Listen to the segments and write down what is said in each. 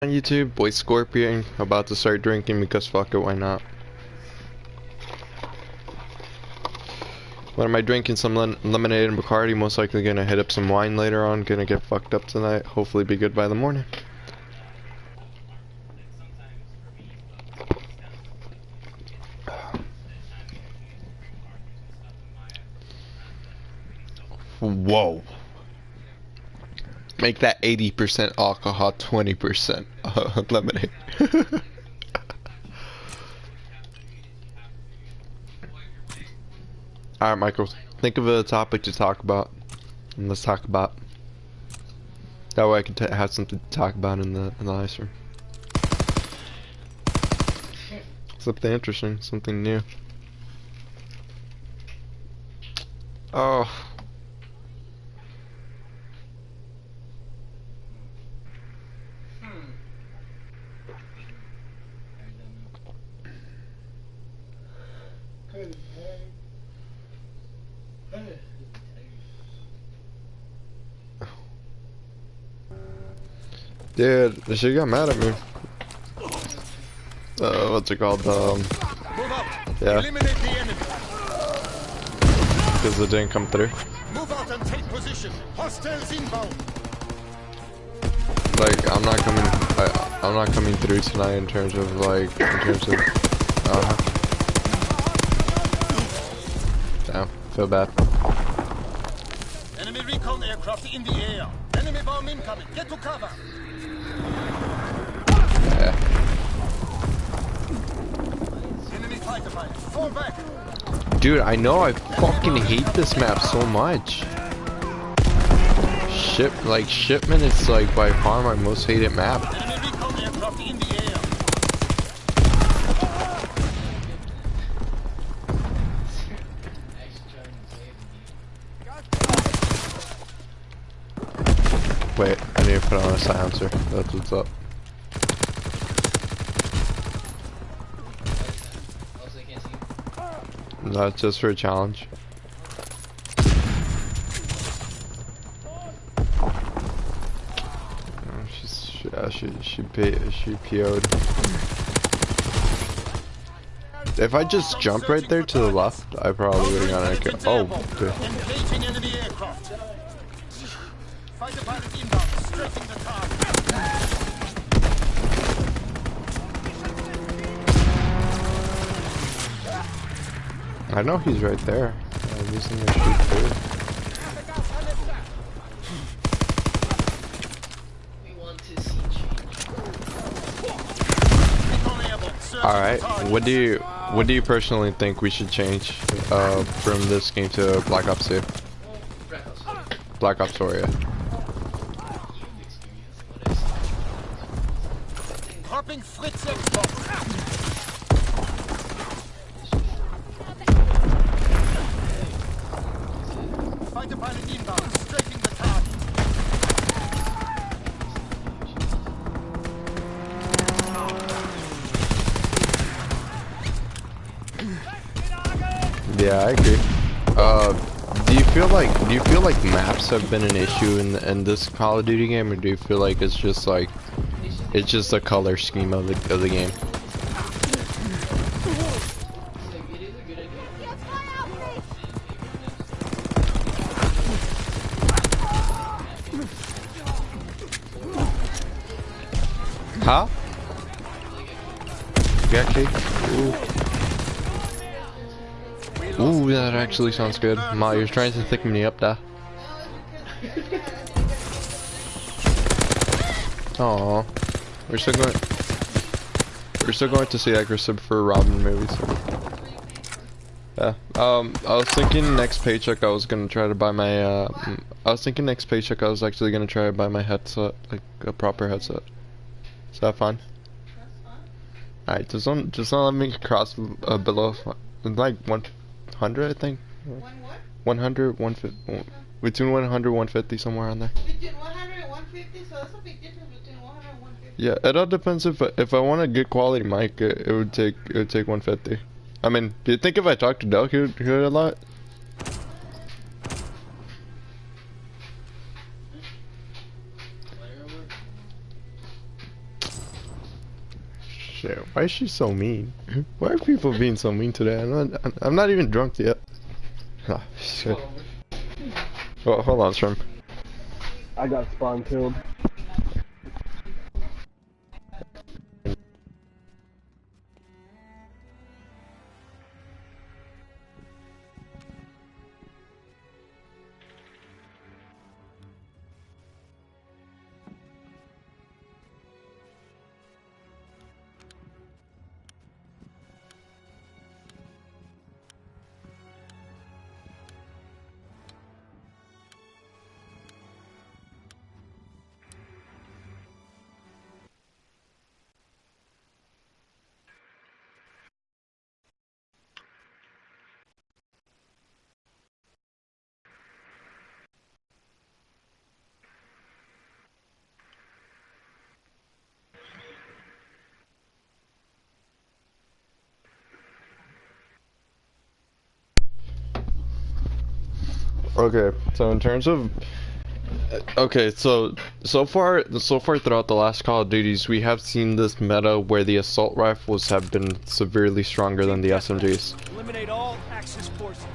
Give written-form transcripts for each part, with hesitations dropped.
On YouTube, boy Scorpion, about to start drinking because fuck it, why not? What am I drinking? Some lemonade and Bacardi, most likely gonna hit up some wine later on, gonna get fucked up tonight, hopefully be good by the morning. Whoa. Make that 80% alcohol, 20% lemonade. Alright, Michael, think of a topic to talk about, and let's talk about. That way I can have something to talk about in the live stream. Something interesting, something new. Oh. Dude, she got mad at me. What's it called? Yeah. Because it didn't come through. Move out and take position. Hostiles inbound. Like, I'm not coming through tonight in terms of damn, feel bad. Enemy recon aircraft in the air. Enemy bomb incoming. Get to cover. Yeah. Enemy fighter pilot. Fall back. Dude, I know I fucking hate this map so much. Shipment is like by far my most hated map. Enemy recon aircraft in the air. Wait, I need to put on a silencer. That's what's up. That's just for a challenge. She PO'd. If I just jump right there to the left, I probably would have gotten a kill. Oh, dude. Engaging enemy aircraft. Fighter pilot inbound. Strafing the target. I know he's right there. I'm using a shoot through. Alright, what do you personally think we should change from this game to Black Ops 2? Black Ops 4, yeah. Dropping Fritz Xbox. Fighter pilot inbound. Strafing the target. Yeah, I agree. Do you feel like maps have been an issue in this Call of Duty game, or do you feel like it's just the color scheme of the game? Huh? You actually? Ooh, that actually sounds good. Ma, you're trying to thicken me up, da. Aww. We're still going to see Aggressive for Robin movies. So. Yeah. I was thinking next paycheck I was gonna try to buy my I was actually gonna try to buy my headset, like a proper headset. Is that fine? Alright, just don't let me cross below like 100, I think. 100, 150, between 100 150, somewhere on there. Between 100 and 150, so that's a big difference between 100 and 150. Yeah, it all depends if I want a good quality mic, it would take 150. I mean, do you think if I talked to Del, he would hear it a lot? Shit, why is she so mean? Why are people being so mean today? I'm not even drunk yet. Ah, shit. Well, hold on, Shrimp. I got spawn killed. Okay, so in terms of okay, so far throughout the last Call of Duties, we have seen this meta where the assault rifles have been severely stronger than the SMGs. Eliminate all Axis forces.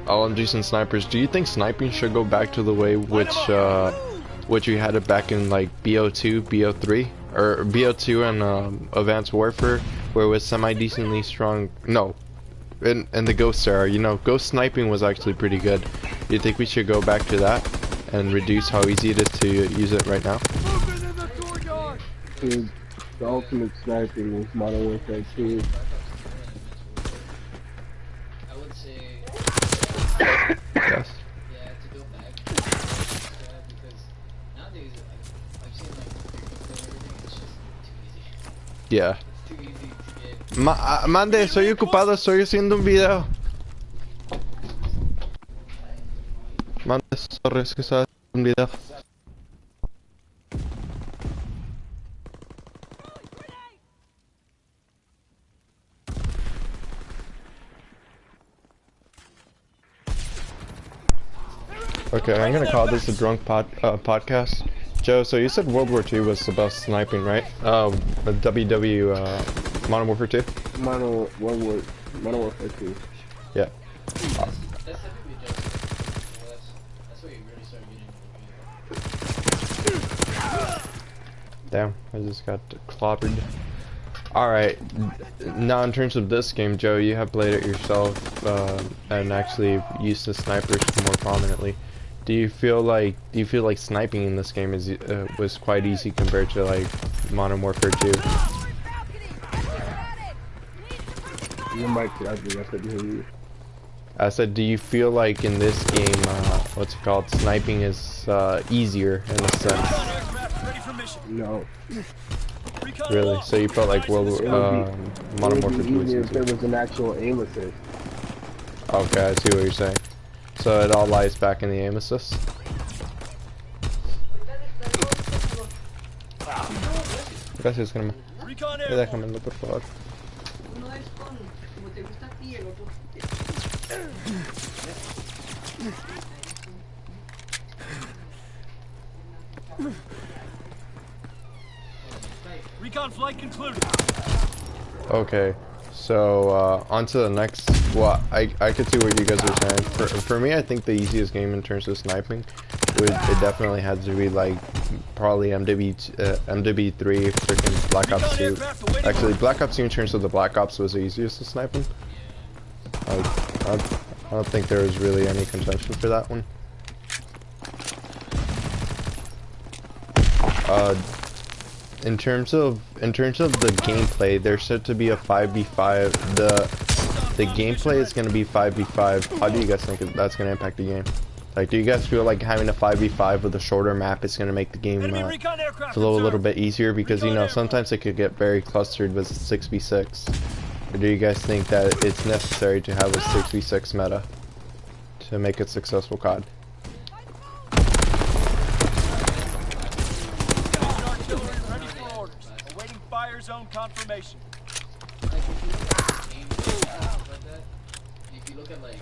LMGs and snipers. Do you think sniping should go back to the way which we had it back in like BO2, BO3, or BO2 and Advanced Warfare, where it was semi-decently strong? No, in the Ghost era, you know, Ghost sniping was actually pretty good. Do you think we should go back to that and reduce how easy it is to use it right now? Dude, the ultimate sniping is Modern Warfare 2. I would say, Yes. yeah, to go back. Because nowadays, I've seen like everything, it's just too easy. Yeah. It's too easy to get. Mande, estoy ocupado, estoy haciendo un video. Mande, sorry, es que estaba haciendo un video. Okay, I'm gonna call this a drunk podcast. Joe, so you said World War II was the best sniping, right? WW, Modern Warfare 2? Modern Warfare 2. Yeah. That's typically just, that's where you really start getting into the game. Damn, I just got clobbered. Alright, now in terms of this game, Joe, you have played it yourself, and actually used the snipers more prominently. Do you feel like sniping in this game is was quite easy compared to like Modern Warfare 2? Your mic, I think I said to hear you. I said, do you feel like in this game, what's it called, sniping is easier in a sense? No. Really? So you felt like Modern Warfare 2 was easier if easier? there was an actual aim assist. Okay, I see what you're saying. So it all lies back in the aim assist? Gracias, Germán. Déjamelo, por favor. Uno es con, como te gusta a ti, el otro. Recon flight concluded. Okay, so on to the next. Well, I could see what you guys are saying. For me, I think the easiest game in terms of sniping it definitely had to be like probably MW3, freaking Black Ops 2. Actually, Black Ops 2 in terms of the Black Ops was the easiest to sniping. I don't think there was really any contention for that one. In terms of the gameplay, there's said to be a 5v5. The gameplay is going to be 5v5. How do you guys think that's going to impact the game? Like, do you guys feel like having a 5v5 with a shorter map is going to make the game flow a little bit easier? Because, you know, sometimes it could get very clustered with 6v6. Or do you guys think that it's necessary to have a 6v6 meta to make it successful COD? Awaiting fire zone confirmation. If you look at like,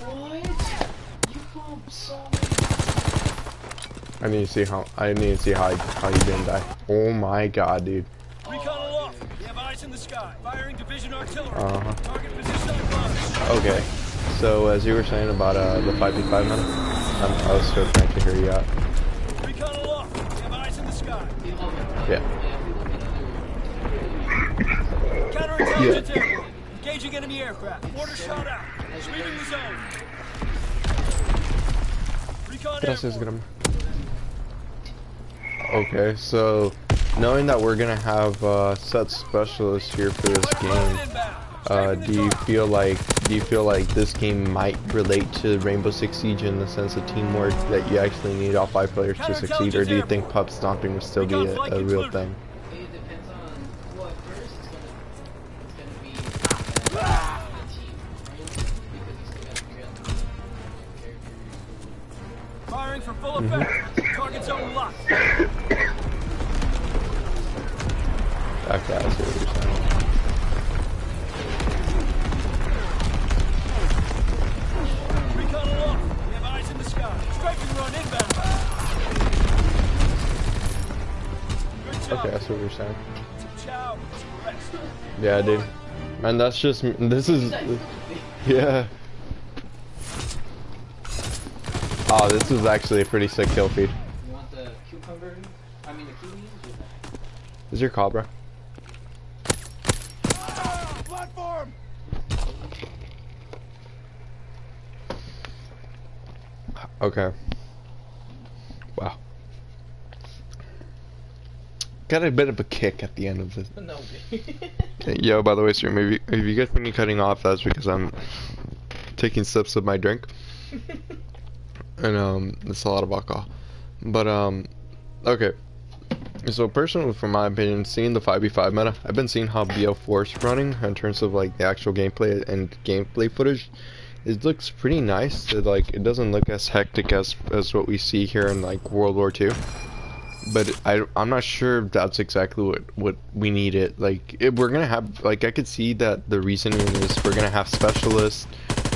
What? You found so many I need to see how you didn't die. Oh my god, dude. Recon aloft. We have eyes in the sky. Firing division artillery. Target position on course. Okay. So as you were saying about the 5v5 meta, I was still trying to hear you out. Recon aloft. We have eyes in the sky. Yeah. Counterintelligence airborne. Engaging enemy aircraft. Mortar shot out. Sweeping the zone. Recon Gracias, airborne. Graham. Okay, so knowing that we're gonna have set specialists here for this game, do you feel like this game might relate to Rainbow Six Siege in the sense of teamwork, that you actually need all 5 players to succeed, or do you think pub stomping will still be a real thing? It depends on, well, at first it's gonna be the team, right? Because you still gotta figure out the characters. Firing for full effect. Target zone locked. Okay, I see what you're saying. Recon aloft. We have eyes in the sky. Strafing run inbound. Good job. Okay, I see what you're saying. Chow. Rest. Yeah, dude. Man, this is, yeah. Oh, this is actually a pretty sick kill feed. You want the cucumber? I mean the kiwis? Is your Cobra? Platform. Okay. Wow. Got a bit of a kick at the end of this. No. Yo, by the way, stream, if you get me cutting off, that's because I'm taking sips of my drink. And, it's a lot of alcohol. But, okay. So, personally, from my opinion, seeing the 5v5 meta, I've been seeing how BO4 is running in terms of, like, the actual gameplay and gameplay footage. It looks pretty nice. It doesn't look as hectic as what we see here in, like, World War II. But I'm not sure if that's exactly what we needed. Like, if we're gonna have, like, I could see that the reasoning is we're gonna have specialists,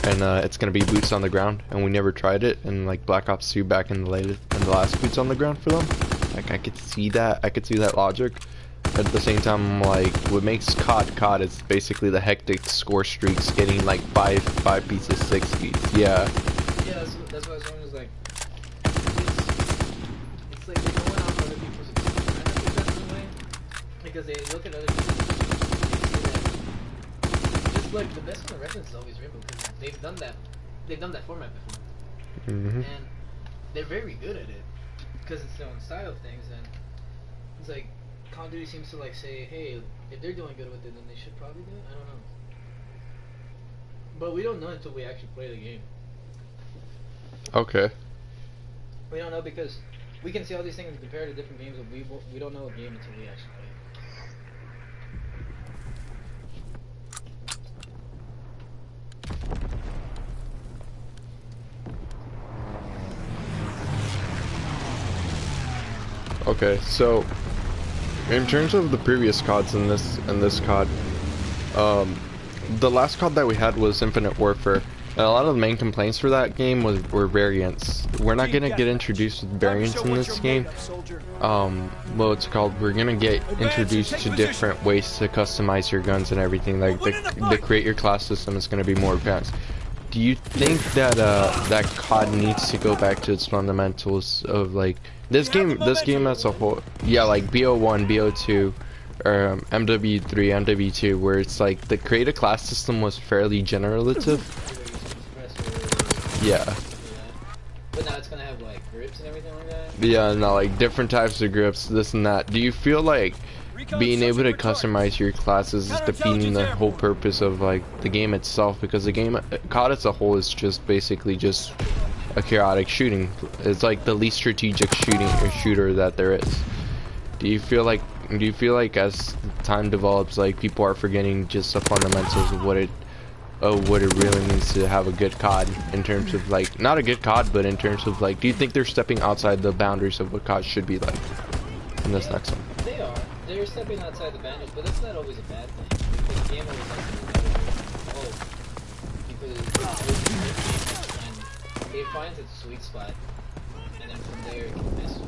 and it's gonna be boots on the ground, and we never tried it, and like Black Ops 2 back in the last boots on the ground for them. Like, I could see that logic. At the same time, like, what makes COD is basically the hectic score streaks, getting like 5 pieces, 6 pieces. Yeah. Yeah, that's what I was saying, is like, it's like they don't want other people's experience. I think that's the way, because they look at other people's experience, they see that, just like, the best kind of reference is always Rainbow, because they've done that format before. Mm-hmm. And they're very good at it, because it's their own style of things, and it's like, Call of Duty seems to like say, hey, if they're doing good with it, then they should probably do it. I don't know. But we don't know until we actually play the game. Okay. We don't know because we can see all these things and compare to different games, but we don't know a game until we actually play it. Okay, so in terms of the previous CODs and this COD, the last COD that we had was Infinite Warfare, and a lot of the main complaints for that game were variants. We're not gonna get introduced with variants in this game. We're gonna get introduced to different ways to customize your guns and everything. Like the create your class system is gonna be more advanced. Do you think that that COD needs to go back to its fundamentals of like this game as a whole? Yeah, like BO1, BO2, or MW3, MW2, where it's like the create a class system was fairly generative. Yeah. But now it's gonna have like grips and everything like that. Yeah, no, like different types of grips, this and that. Do you feel like being able to customize your classes is defeating the whole purpose of like the game itself? Because the game COD as a whole is just basically just a chaotic shooting. It's like the least strategic shooter that there is. Do you feel like as time develops, like people are forgetting just the fundamentals of what it really means to have a good COD, in terms of like not a good COD, but in terms of like, do you think they're stepping outside the boundaries of what COD should be like in this next one? They are. They're stepping outside the boundaries, but that's not always a bad thing. Because the game always has to be better. Because it finds its sweet spot, and then from there it can mess with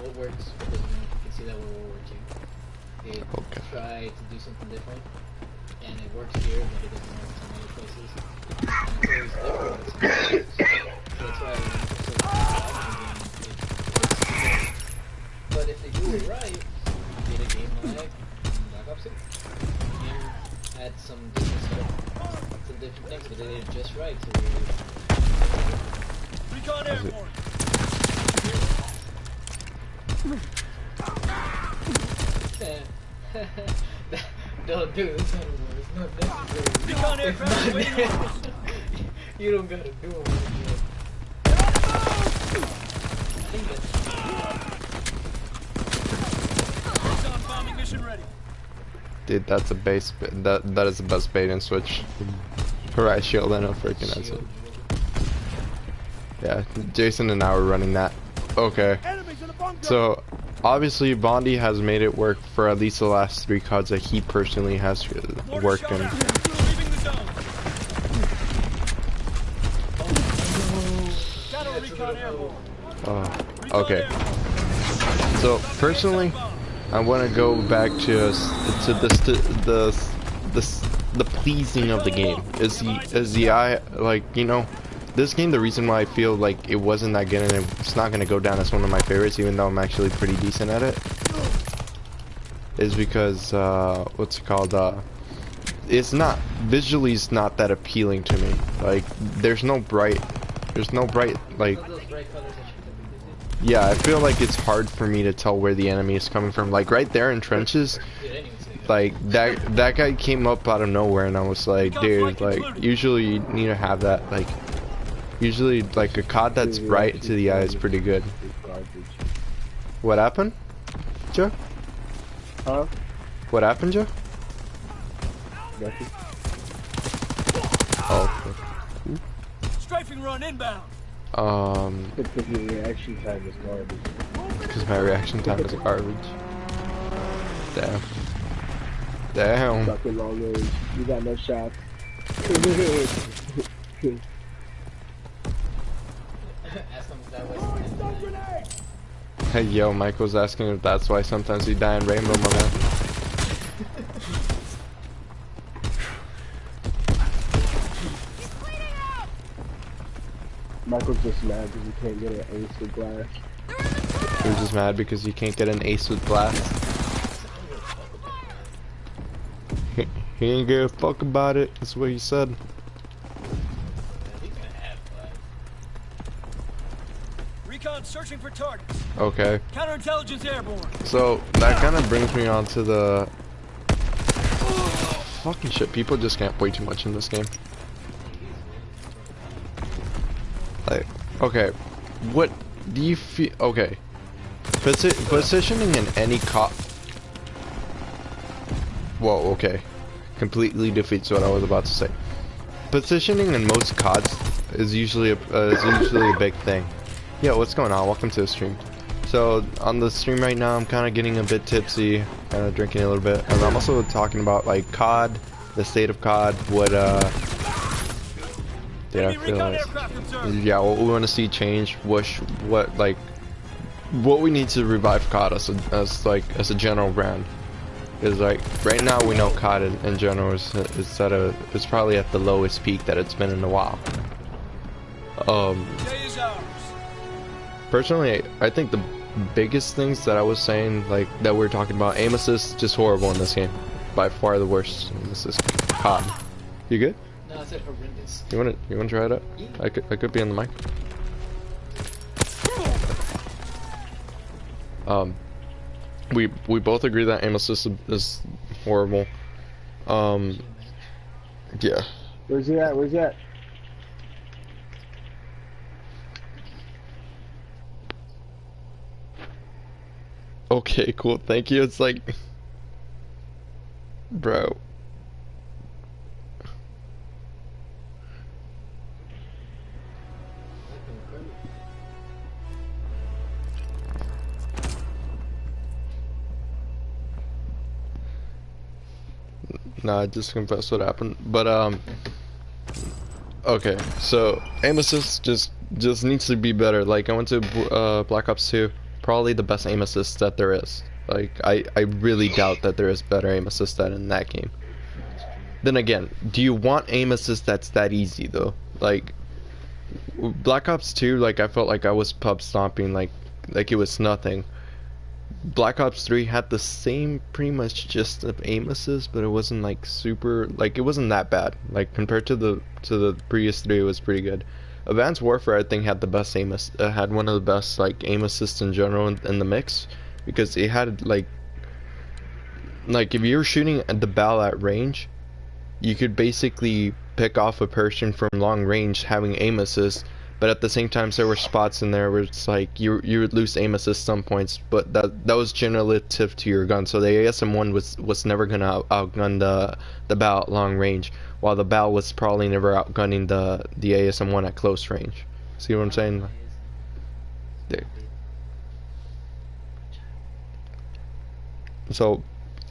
what works, what doesn't work. You can see that with World War II. They Okay. try to do something different, and it works here, but it doesn't work some other places. And it's always different in some places. So that's why when it's so involved in the game, it's good. But if they do it right, you get a game like Black Ops 2. The game had some different stuff, some different things, but they did it just right. So Recon airborne. don't do this anymore. It's not necessary. Recon It's aircraft not waiting. necessary. You don't gotta do it. I think that's Recon bombing mission ready. Dude, that's a base. That is the best bait and switch. Right shield and a freaking that's it. shield. Yeah, Jason and I were running that. Okay. Enemies in the bunker. So, obviously, Bondi has made it work for at least the last 3 CODs that he personally has Mortar worked shot in. out. Leaving the zone. Got a recon airborne. Recon Okay. airborne. So, personally, I want to go back to the pleasing of the game. Is the eye, like, you know, this game, the reason why I feel like it wasn't that good and it's not going to go down as one of my favorites, even though I'm actually pretty decent at it, is because, what's it called, it's not, visually it's not that appealing to me. Like, there's no bright, like, Those bright colors that you can do. yeah, I feel like it's hard for me to tell where the enemy is coming from. Like, right there in trenches, Dude, I didn't even say that. like, that guy came up out of nowhere and I was like, dude, like, usually you need to have that, like, usually, like, a COD that's bright to the eye is pretty good. What happened, Joe? Huh? What happened, Joe? Nothing. Oh, Strafing run inbound. Because your reaction time is garbage. because my reaction time is garbage. Damn. Damn. Fucking long range. You got no shots. Ask them if that was. Hey, yo, Michael's asking if that's why sometimes you die in Rainbow, my man. Michael's just mad because he can't get an ace with glass. You're just mad because you can't get an ace with glass. He ain't give a fuck about it. That's what he said. Recon searching for targets. Okay. Counterintelligence airborne. So that kind of brings me on to the fucking shit. People just can't play too much in this game. Like, okay, what do you feel? Okay, positioning in any COD. Whoa, okay, completely defeats what I was about to say. Positioning in most CODs is usually a big thing. Yo, what's going on? Welcome to the stream. So on the stream right now, I'm kind of getting a bit tipsy, kind of drinking a little bit, and I'm also talking about like COD, the state of COD, what yeah, I feel like, yeah, what we want to see change, what we need to revive COD as a general brand. Is like right now we know COD in general is probably at the lowest peak that it's been in a while. Day is ours. Personally, I think the biggest things that I was saying, like that we're talking about, aim assist just horrible in this game, by far the worst aim assist. COD, you good? No, I said horrendous. You wanna try it out? Yeah. I could be on the mic. We both agree that aim assist is horrible. Yeah. Where's he at? Where's he at? Okay, cool. Thank you. It's like, bro. Nah, I just confessed what happened. But okay. So aim assist just needs to be better. Like I went to Black Ops 2, probably the best aim assist that there is. Like, I really doubt that there is better aim assist than in that game. Then again, do you want aim assist that's that easy though? Like, Black Ops 2, like I felt like I was pub stomping like it was nothing. Black Ops 3 had the same pretty much just of aim assist, but it wasn't like super, like it wasn't that bad. Like compared to the previous 3, it was pretty good. Advanced Warfare I think had the best had one of the best like aim assists in general in the mix, because it had like if you were shooting at the bow at range, you could basically pick off a person from long range having aim assist, but at the same time there were spots in there where it's like you would lose aim assist some points, but that was generative to your gun. So the ASM1 was never gonna outgun the bow at long range, while the bow was probably never outgunning the ASM1 at close range. See what I'm saying? There. So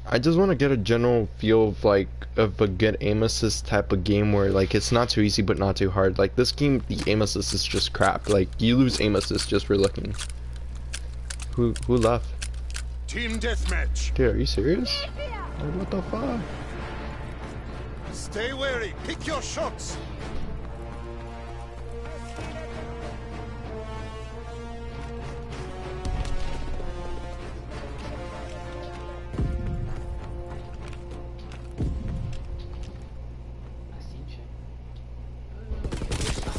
I just want to get a general feel of like of a good aim assist type of game where like it's not too easy but not too hard. Like this game, the aim assist is just crap. Like you lose aim assist just for looking. Who left? Team deathmatch. Dude, are you serious? Like, what the fuck? Stay wary. Pick your shots.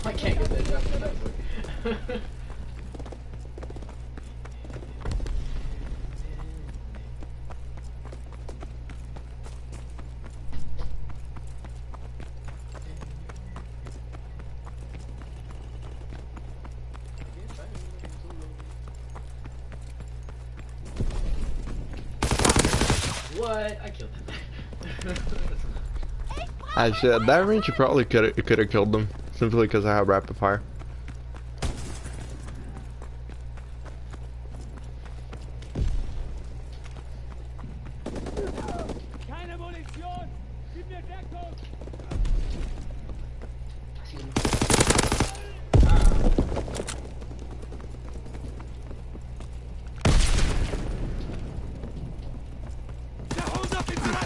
I can't get that jump. What? I killed him. Actually, at that range, you probably could have killed them simply because I have rapid fire.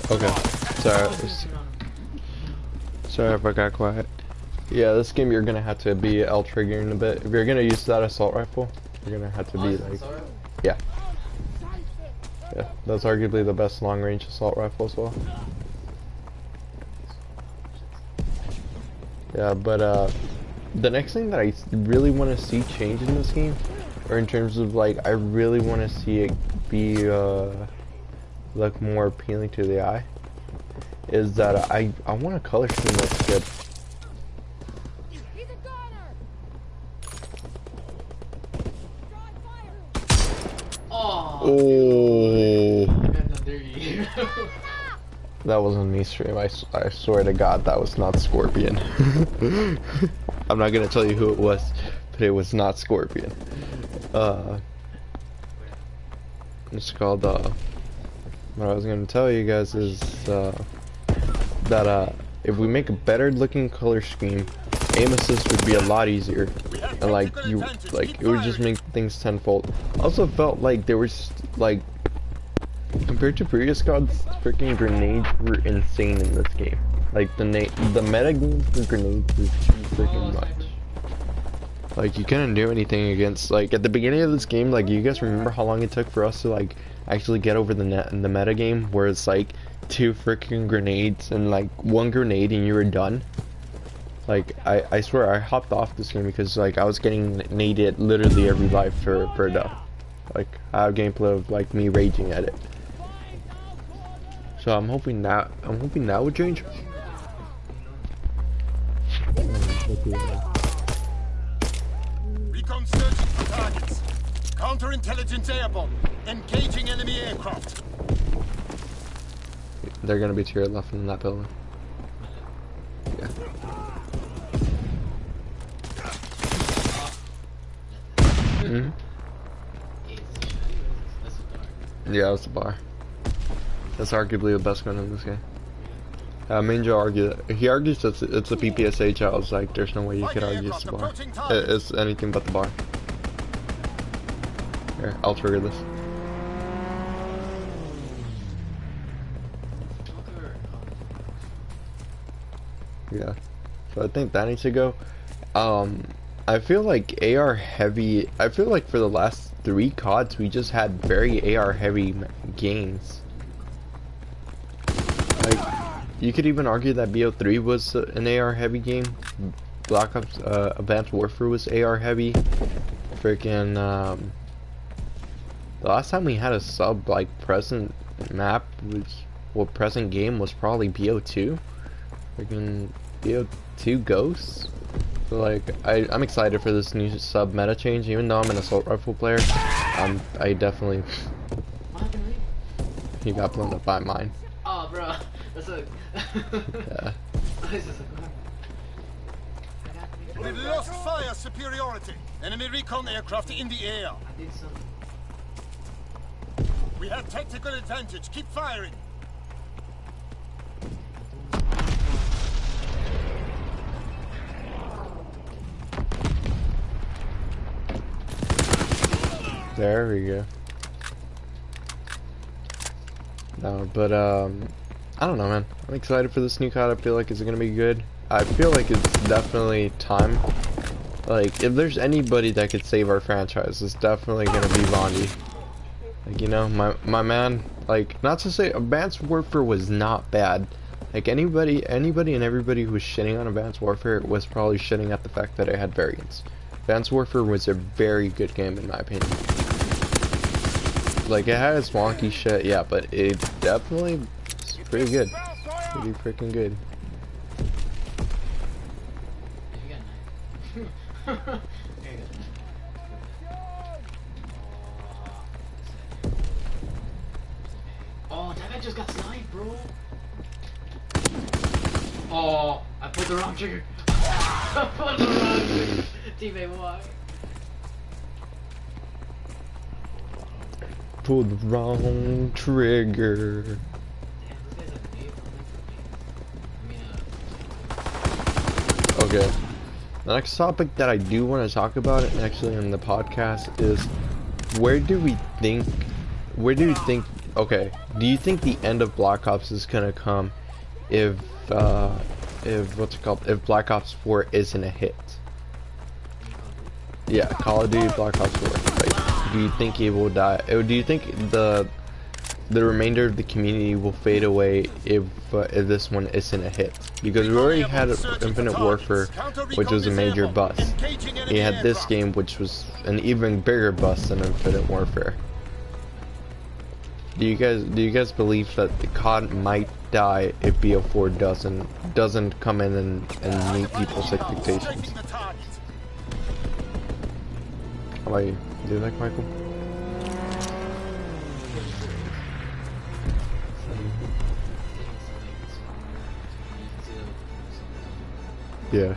Okay, sorry if I got quiet. Yeah, this game you're gonna have to be L triggering a bit. If you're gonna use that assault rifle, you're gonna have to be like, yeah, that's arguably the best long range assault rifle as well. Yeah, but the next thing that I really want to see change in this game, or in terms of like, I really want to see it be look more appealing to the eye, is that I want a color scheme that's good. Oh, that wasn't me stream. I swear to God that was not Scorpion. I'm not gonna tell you who it was, but it was not Scorpion. It's called what I was gonna tell you guys is that if we make a better looking color scheme, aim assist would be a lot easier, and like it would just make things tenfold. Also felt like there was like, compared to previous gods, freaking grenades were insane in this game. Like the meta game for grenades is too freaking much. Like you couldn't do anything against, like at the beginning of this game, like you guys remember how long it took for us to like actually get over the meta game where it's like 2 freaking grenades and like 1 grenade and you were done. Like I swear I hopped off this game because like I was getting naded literally every life for a death. Like I have gameplay of like me raging at it. So I'm hoping that would change. Recon searching for targets. Counterintelligence airborne. Engaging enemy aircraft. They're gonna be to your left in that building. Yeah. Mm-hmm. Yeah, that's the bar. That's arguably the best gun in this game. He argues that it's a PPSH. I was like, there's no way you could argue it's the bar. It's anything but the bar. Here, I'll trigger this. Yeah. So I think that needs to go. I feel like AR heavy. I feel like for the last 3 CODs we just had very AR heavy games. Like, you could even argue that BO3 was an AR heavy game. Black Ops Advanced Warfare was AR heavy. Freaking the last time we had a sub like present map was, well, present game was probably BO2. Freaking BO2 Ghosts. So like I'm excited for this new sub meta change. Even though I'm an assault rifle player, I definitely he got blown up by mine. Oh, bro, that's a Yeah. We've lost fire superiority. Enemy recon aircraft in the air. I did some. We have tactical advantage. Keep firing. There we go. No, but I don't know, man. I'm excited for this new COD. I feel like it's gonna be good. I feel like it's definitely time. Like, if there's anybody that could save our franchise, it's definitely gonna be Vondi. Like, you know, my man. Like, not to say Advanced Warfare was not bad. Like, anybody and everybody who was shitting on Advanced Warfare was probably shitting at the fact that it had variants. Advanced Warfare was a very good game in my opinion. Like, it had its wonky shit, yeah, but it definitely is pretty good. Pretty freaking good. Oh, that guy just got sniped, bro. Oh, I pulled the wrong trigger. I pulled the wrong trigger. Teammate, why? Pulled the wrong trigger. Damn, this guy's a name. I mean, Okay. The next topic that I do want to talk about, actually, in the podcast is where do you think, okay, do you think the end of Black Ops is gonna come if if Black Ops 4 isn't a hit? Yeah, Call of Duty Black Ops 4. Like, do you think it will die? Or do you think the remainder of the community will fade away if this one isn't a hit? Because we already had Infinite Warfare, which was a major bust. We had this game, which was an even bigger bust than Infinite Warfare. Do you guys believe that the COD might die if BO4 doesn't come in and meet people's expectations? How about you? Do you think, Michael? Yeah.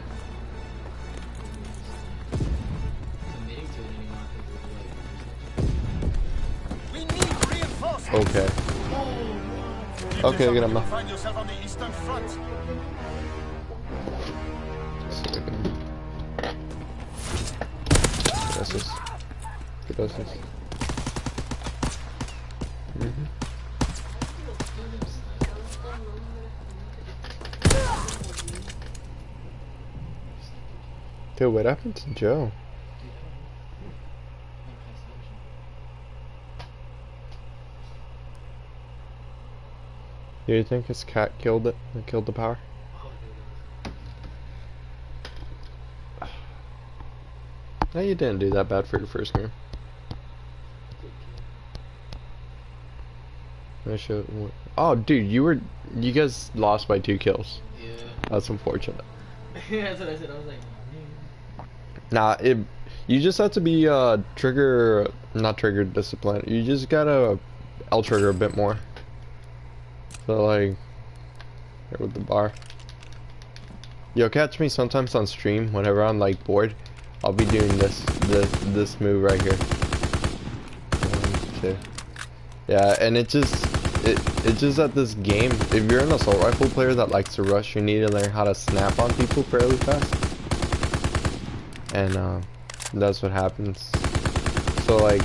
We need reinforcements. Okay. Okay, get him now. Find yourself on the Eastern Front. Gracias. Gracias. Dude, what happened to Joe? Do you think his cat killed it? Killed the power? No, you didn't do that bad for your first game. Oh, dude, you guys lost by 2 kills. yeah. That's unfortunate. That's what I said. I was like, Nah, you just have to be not trigger discipline. You just gotta L trigger a bit more. So like, here with the bar. You'll catch me sometimes on stream whenever I'm like bored. I'll be doing this move right here. 1, 2. Yeah, and it's just that this game, if you're an assault rifle player that likes to rush, you need to learn how to snap on people fairly fast. And that's what happens. So like,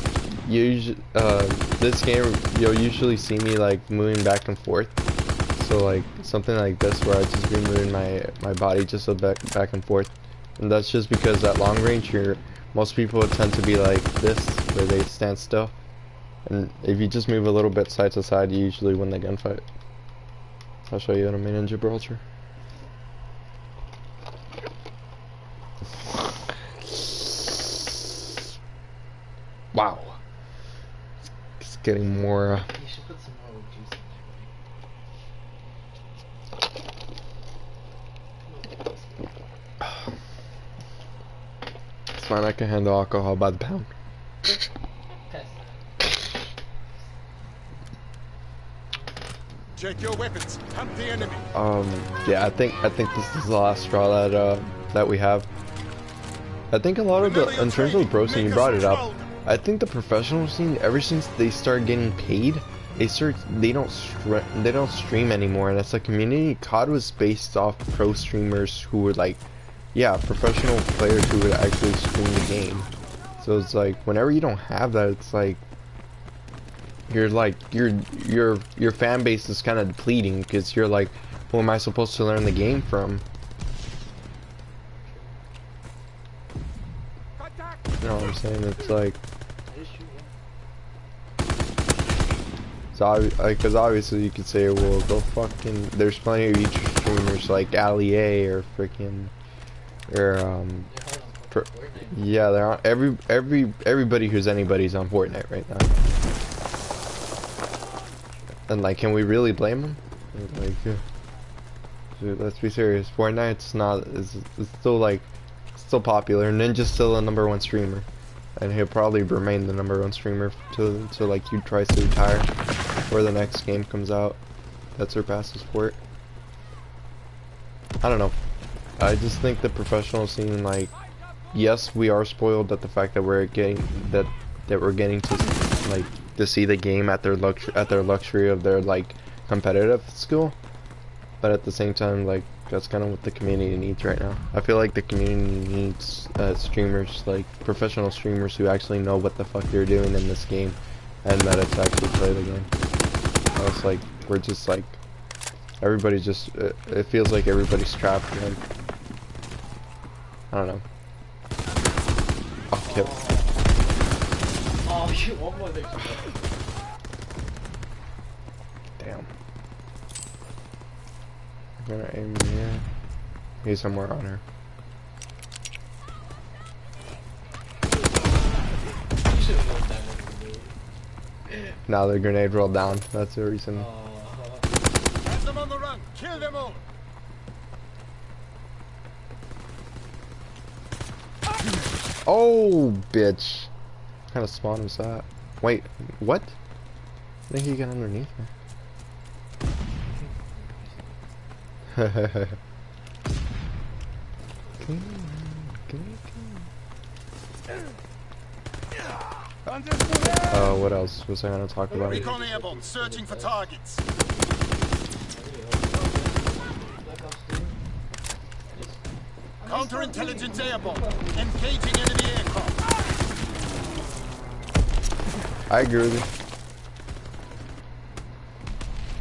this game you'll usually see me like moving back and forth. So like something like this where I just be moving my body just a bit back and forth, and that's just because at long range most people tend to be like this where they stand still, and if you just move a little bit side to side, you usually win the gunfight. I'll show you what I mean in Gibraltar. Wow, it's getting more. You should put some more juice in there, It's fine, I can handle alcohol by the pound. buddy. Check your weapons. Hunt the enemy. Yeah, I think this is the last straw that we have. I think a lot of in terms of the pro scene, you brought it up. I think the professional scene, ever since they start getting paid, they don't stream anymore, and it's a community. COD was based off pro streamers who were like, yeah, professional players who would actually stream the game. So it's like whenever you don't have that, it's like you're like your fan base is kind of depleting because you're like, who am I supposed to learn the game from? You know what I'm saying? It's like, so because obviously you could say, well, go fucking. There's plenty of YouTube streamers like Ali A or freaking, or yeah, they're on everybody who's anybody's on Fortnite right now. And like, can we really blame them? Like, dude, let's be serious. Fortnite's not. It's still like. Still popular. Ninja's still the #1 streamer, and he'll probably remain the #1 streamer till like he tries to retire, or the next game comes out that surpasses Fort. I don't know. I just think the professional scene, like, yes, we are spoiled at the fact that we're getting to like to see the game at their luxury of their like competitive skill, but at the same time, like, that's kind of what the community needs right now. I feel like the community needs streamers, like professional streamers who actually know what the fuck they're doing in this game and that it's actually play the game. It's like, we're just like, everybody's just, it feels like everybody's trapped, man. I don't know. Oh, kill. Oh, shit, one more there. Damn. I'm gonna aim here. He's somewhere on her. You should have looked that one. Now the grenade rolled down. That's the reason. Have them on the run. Kill them all. Oh, bitch. What kind of spawn was that? Wait, what? I think he got underneath me. What else was I gonna talk about? Recon airborne searching for targets. Counterintelligence airborne engaging enemy aircraft. I agree with you.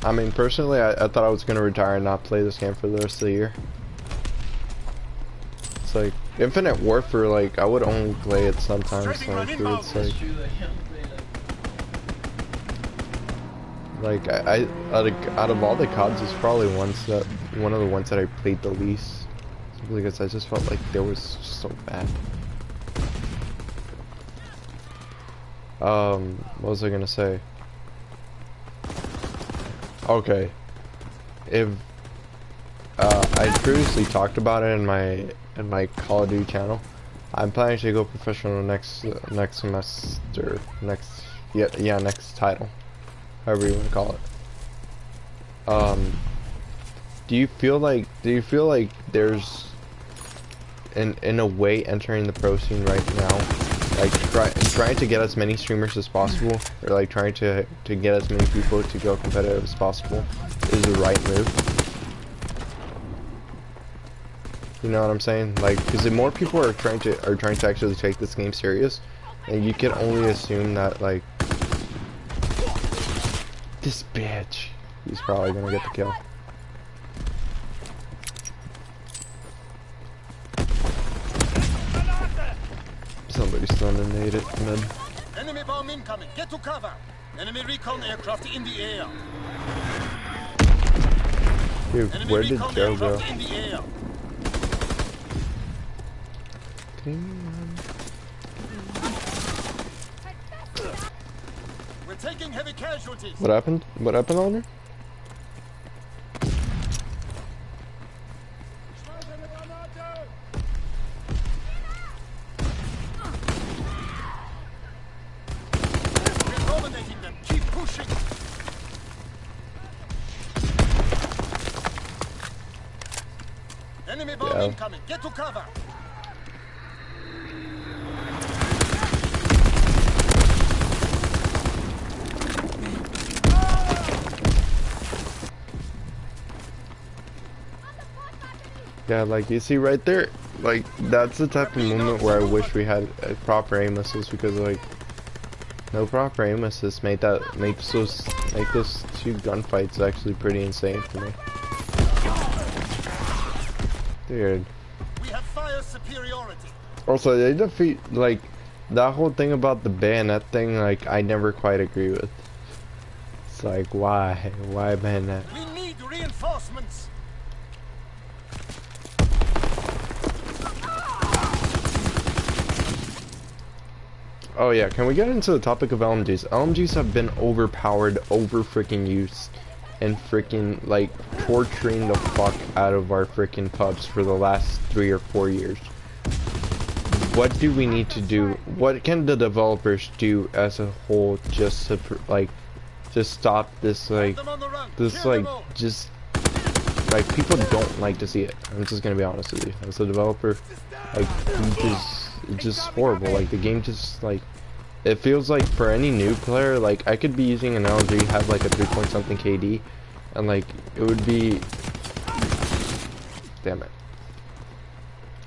I mean, personally, I thought I was gonna retire and not play this game for the rest of the year. It's like Infinite Warfare. Like, I would only play it sometimes. Like, dude, it's like out of all the CODs, it's probably one of the ones that I played the least, simply because I just felt like they was so bad. What was I gonna say? Okay, if I previously talked about it in my Call of Duty channel, I'm planning to go professional next semester, next title, however you want to call it. Do you feel like there's in a way entering the pro scene right now, like trying to get as many streamers as possible, or like trying to get as many people to go competitive as possible, is the right move? You know what I'm saying? Like, because the more people are trying to actually take this game serious, And you can only assume that, like, this bitch, he's probably gonna get the kill. Somebody's trying to nade it, mid. Enemy bomb incoming. Get to cover. Enemy recon aircraft in the air. Dude, Enemy where did recon Joe go? aircraft in the air. We're taking heavy casualties. What happened? What happened on her? We're dominating them. Keep pushing. Enemy bomb Yeah. incoming. Get to cover. Yeah, like you see right there, like that's the type of moment where I wish we had a proper aim assist, because like no proper aim assist makes those two gunfights actually pretty insane for me. Dude. We have fire superiority. Also, they defeat, like, that whole thing about the bayonet thing, like, I never quite agree with. It's like, why? Why bayonet? We need reinforcements. Oh yeah, can we get into the topic of LMGs? LMGs have been overpowered, over freaking used, and freaking, like, torturing the fuck out of our freaking pubs for the last 3 or 4 years. What do we need to do? What can the developers do as a whole just to, like, just stop this, like, Them on the run. this, Kill them like, all. just, like, people don't like to see it. I'm just gonna be honest with you. As a developer, like, it's just horrible. Like, the game just, like, it feels like for any new player, like, I could be using an LG, have like a 3 point something KD, and like, it would be, damn it,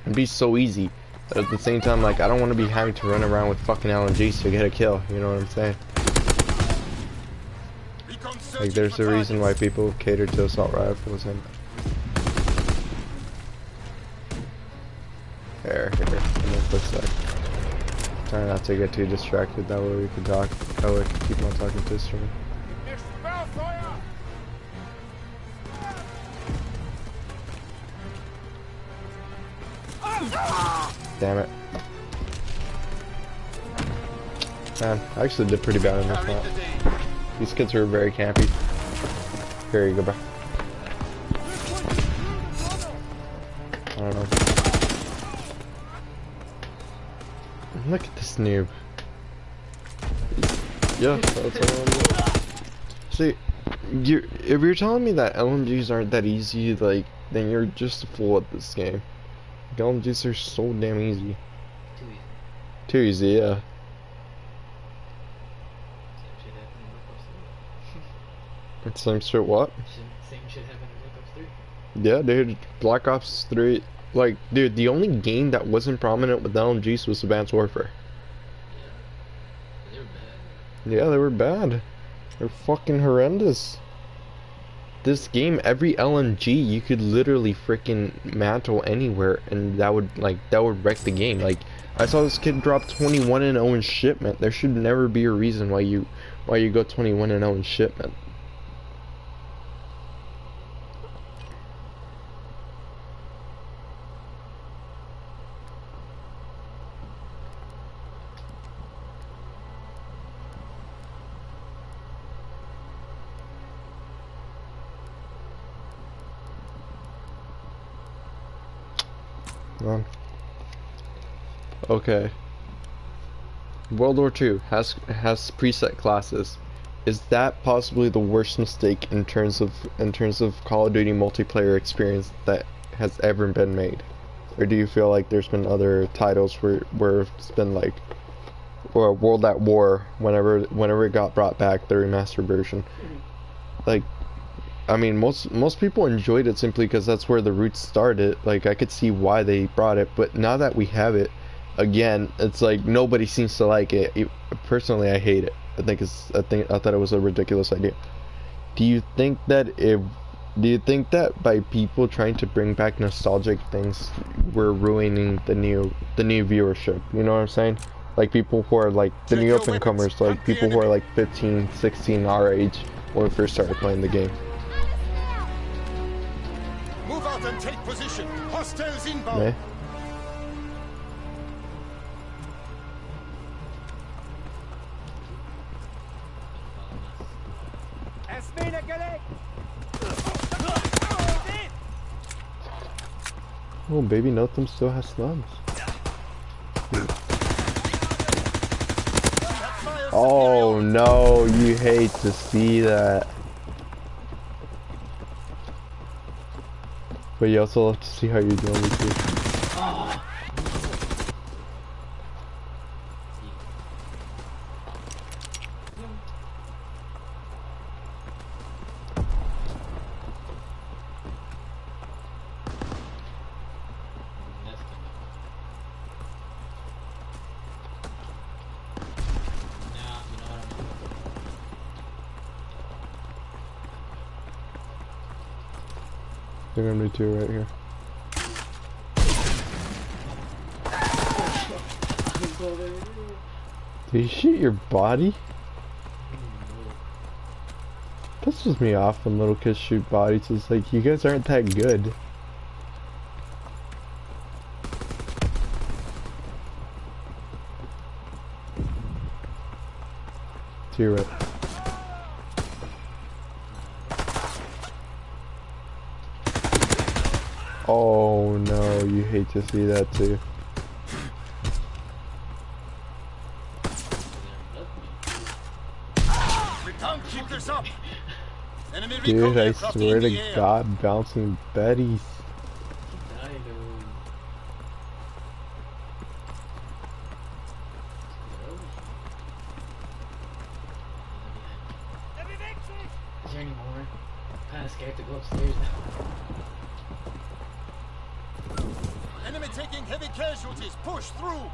it'd be so easy, but at the same time, like, I don't want to be having to run around with fucking LMGs to get a kill, you know what I'm saying? Recon Like, searching there's for a reason why targets. people cater to assault rifles, and here, give me a quick sec. Try not to get too distracted, that way we can talk, that way I can keep on talking to the stream. Damn it. Man, I actually did pretty bad in this Carried map. the day. These kids were very campy. Here you go, bro. I don't know. Look at this noob. Yeah, that's all I'm doing. See, if you're telling me that LMGs aren't that easy, like, then you're just a fool at this game. LMGs are so damn easy. Too easy. Too easy, yeah. Same shit happened in Black Ops 3. It's same shit what? Same shit happened in Black Ops 3. Yeah, dude, Black Ops 3, like, dude, the only game that wasn't prominent with LMGs was Advanced Warfare. Yeah. They were bad. Yeah, they were bad. They're fucking horrendous. This game, every LMG, you could literally freaking mantle anywhere, and that would wreck the game. Like, I saw this kid drop 21-0 in shipment. There should never be a reason why you go 21-0 in shipment. Okay. World War II has preset classes. Is that possibly the worst mistake in terms of Call of Duty multiplayer experience that has ever been made? Or do you feel like there's been other titles where it's been like, or World at War, whenever it got brought back, the remastered version? Like, I mean, most people enjoyed it simply because that's where the roots started. Like, I could see why they brought it, but now that we have it, again, it's like nobody seems to like it. Personally, I hate it. I thought it was a ridiculous idea. Do you think that by people trying to bring back nostalgic things, we're ruining the new viewership? You know what I'm saying? Like people who are like the new up and comers, like people who are like 15, 16 our age when we first started playing the game. Move out and take position. Hostiles inbound. Yeah. Oh, baby Notham still has slums. Oh no, you hate to see that. But you also love to see how you're doing me too. They're gonna do two right here. Did you shoot your body? Pisses me off when little kids shoot bodies. It's like, you guys aren't that good. To your right. Oh no, you hate to see that too. Don't keep this up. Enemy Dude, recon I aircraft swear in to the air. God, bouncing Betty's. Is there any more? I'm kinda scared to go upstairs now. Enemy taking heavy casualties. Push through.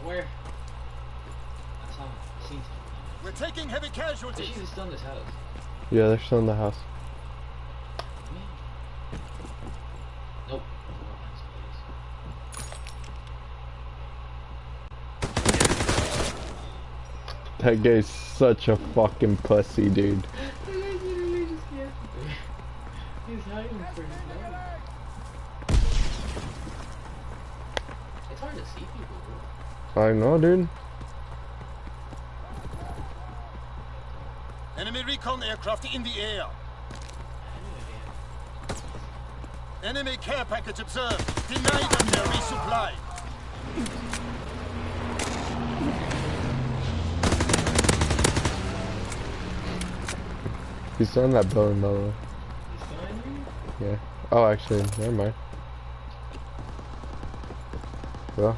Where? I saw him. I seen him. We're taking heavy Is casualties. she even still in this house? Yeah, they're still in the house. Nope. That guy's such a fucking pussy, dude. He's hiding for his life. It's hard to see people, bro. I know, dude. Enemy recon aircraft in the air. Enemy care package observed. Deny them their resupply. He's still in that building, by the way. Yeah. Oh, actually, never mind. Well.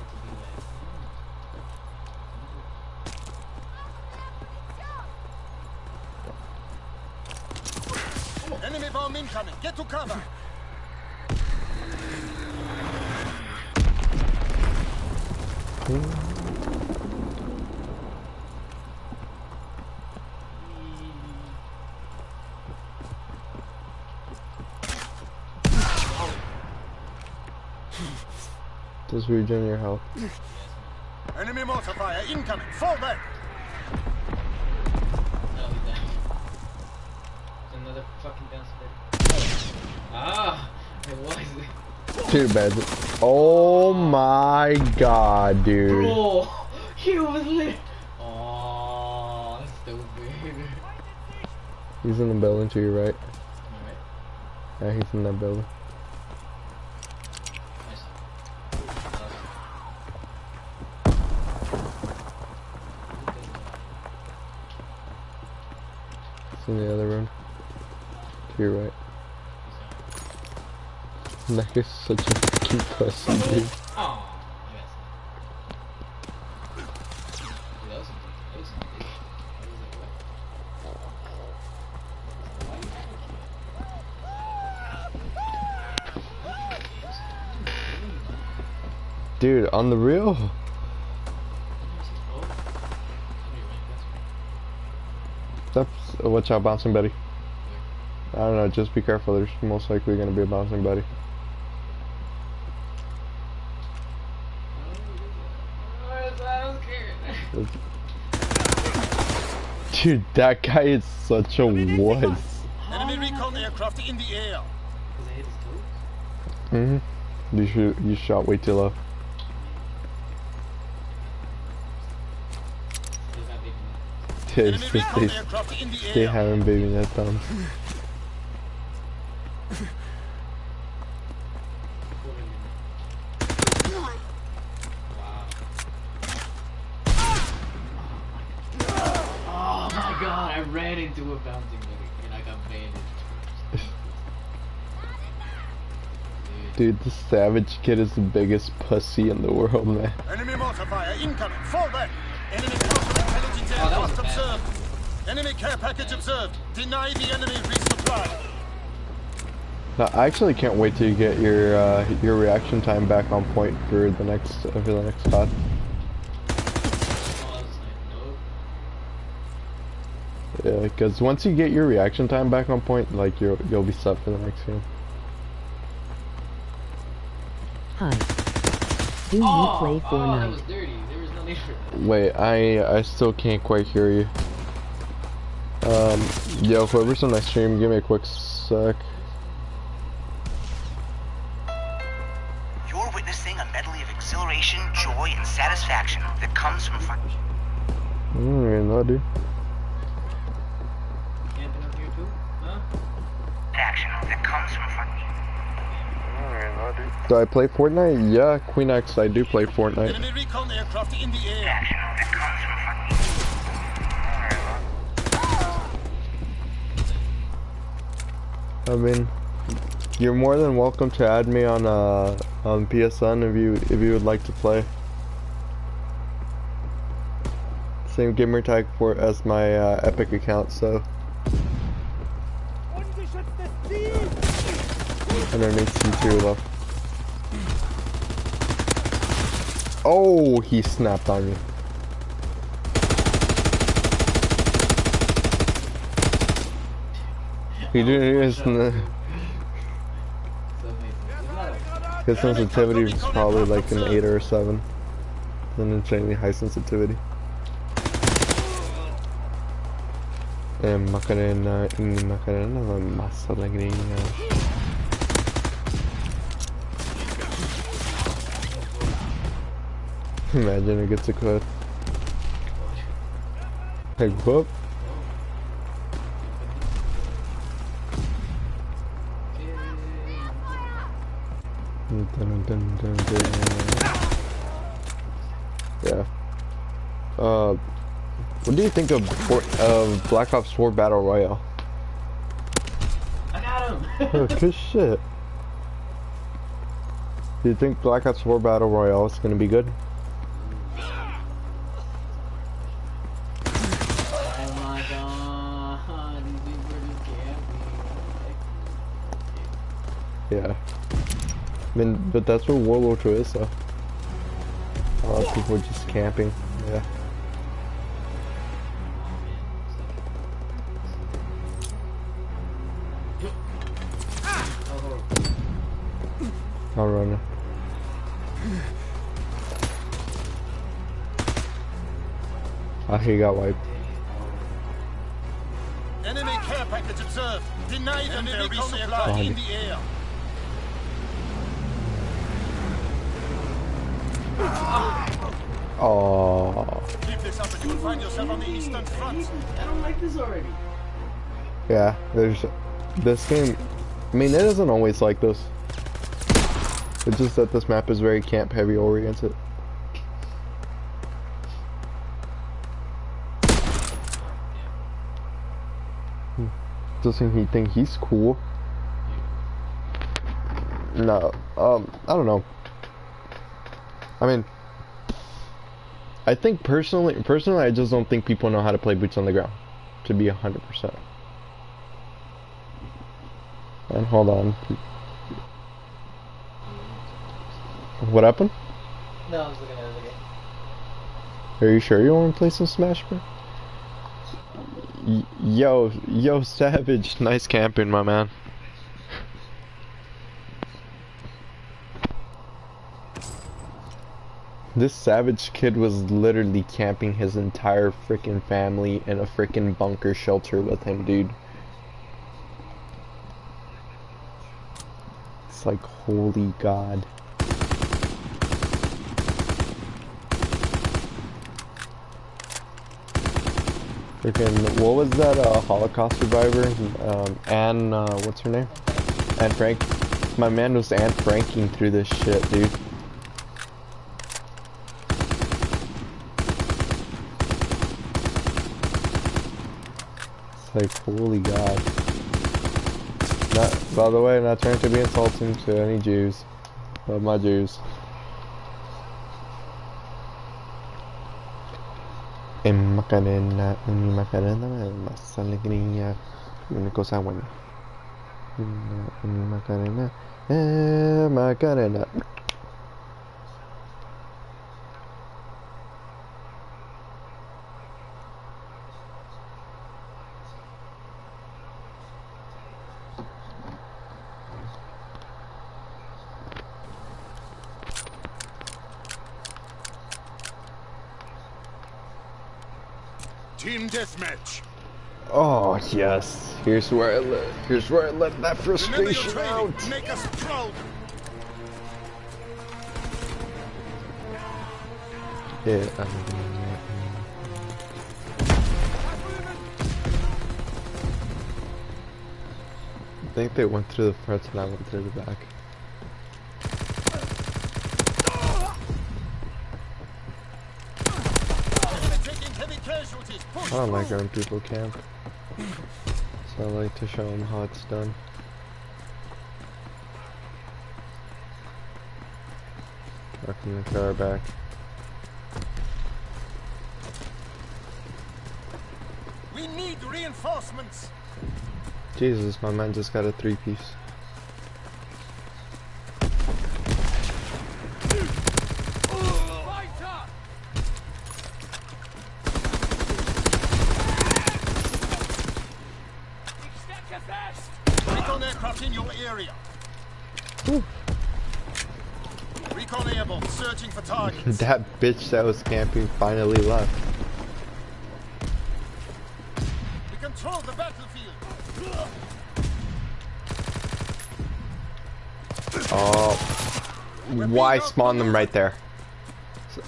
Enemy bomb incoming. Get to cover. Just regen your health. Enemy mortar fire incoming. Fall back. No, he's down. Another fucking bounce. Ah! It was. Too bad. Oh my god, dude. Bro! He was lit! Aww, stupid. He's in the building to your right. Alright. Yeah, he's in that building. It's in the other room. To your right. That guy's such a fucking pussy, dude. Aww, I got some. Dude, that was some big. Dude, on the real? That's watch out, bouncing Betty. I don't know, just be careful, there's most likely gonna be a bouncing Betty. Dude, that guy is such a wuss. Enemy recon aircraft in the air. You shot way too low. Dude, Enemy recon aircraft in the they air. haven't baby that thumbs. Oh my god, I ran into a bouncing Betty and I got bandaged. Dude, the Savage Kid is the biggest pussy in the world, man. Enemy mortar fire incoming. Fall back. Enemy counterintelligence aircraft observed. Enemy care package observed. Deny the enemy resupply. Now, I actually can't wait till you get your reaction time back on point for the next COD. Yeah, because once you get your reaction time back on point, like you'll be set for the next game. Hi. Do you play that Fortnite? was dirty. There was no need for that. Wait, I still can't quite hear you. Yo, whoever's on my stream, give me a quick sec. You're witnessing a medley of exhilaration, joy, and satisfaction that comes from finding No, dude. Camping up here too? Huh? action that comes from finding. Do I play Fortnite? Yeah, Queen X, I do play Fortnite. Enemy recon aircraft in the air. Action that comes from finding. I mean, you're more than welcome to add me on PSN if you would like to play. Same gamer tag for as my Epic account, so. Underneath C2 though. Oh, he snapped on me. He didn't his sensitivity was probably like an 8 or a 7. An insanely high sensitivity. Macarena, Macarena, massa alegria. Imagine it gets a cut. Like, whoop. Yeah. What do you think of Black Ops 4 Battle Royale? I got him! Oh, good shit. Do you think Black Ops 4 Battle Royale is gonna be good? Oh my god, these people are just camping. Yeah. I mean, but that's what World War II is, so. A lot of people are just camping. Yeah. I'll run. Ah, he got wiped. Enemy care package observed. Deny them their resupply in the air. Oh. Keep this up and you will find yourself on the Eastern Front. I don't like this already. Yeah, there's this game. I mean, it isn't always like this. It's just that this map is very camp heavy oriented. Doesn't he think he's cool? No, I don't know. I mean, I think personally, I just don't think people know how to play boots on the ground. To be 100%. And hold on. What happened? No, I was looking at it again. Are you sure you want to play some Smash, bro? Yo, Savage, nice camping, my man. This Savage kid was literally camping his entire freaking family in a freaking bunker shelter with him, dude. It's like, holy God. Freaking, what was that Holocaust survivor? Anne, what's her name? Anne Frank. My man was Anne Franking through this shit, dude. It's like, holy God. Not, by the way, not trying to be insulting to any Jews. Love my Jews. En Macarena más alegría, una cosa buena. En Macarena, Macarena. Team deathmatch. Oh yes, here's where I let that Remember your frustration training. out. Make us proud. Yeah, I think they went through the front and I went through the back. Taking heavy casualties. Push I don't like through. when people camp, so I like to show them how it's done. Knocking the car back. We need reinforcements. Jesus, my man just got a 3-piece. Recon aircraft in your area. Whew. Recon airborne, searching for targets. That bitch that was camping finally left. We control the battlefield. Oh, why spawn them right there?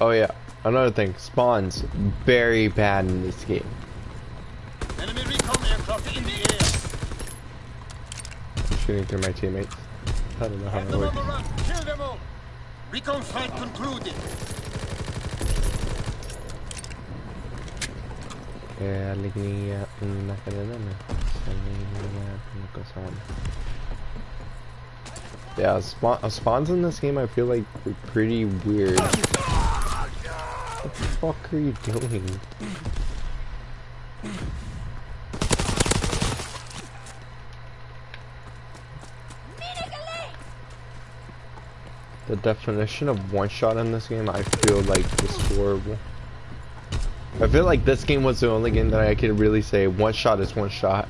Oh yeah, another thing, spawns very bad in this game. Enemy recon aircraft in the air. I'm shooting through my teammates. I don't know how Have that them on works. the run. Kill them all. Recon fight concluded. Alegría, una cadena, alegría, una cosa buena. Yeah, spawns in this game I feel like were pretty weird. What the fuck are you doing? The definition of one shot in this game I feel like was horrible. I feel like this game was the only game that I could really say one shot is one shot.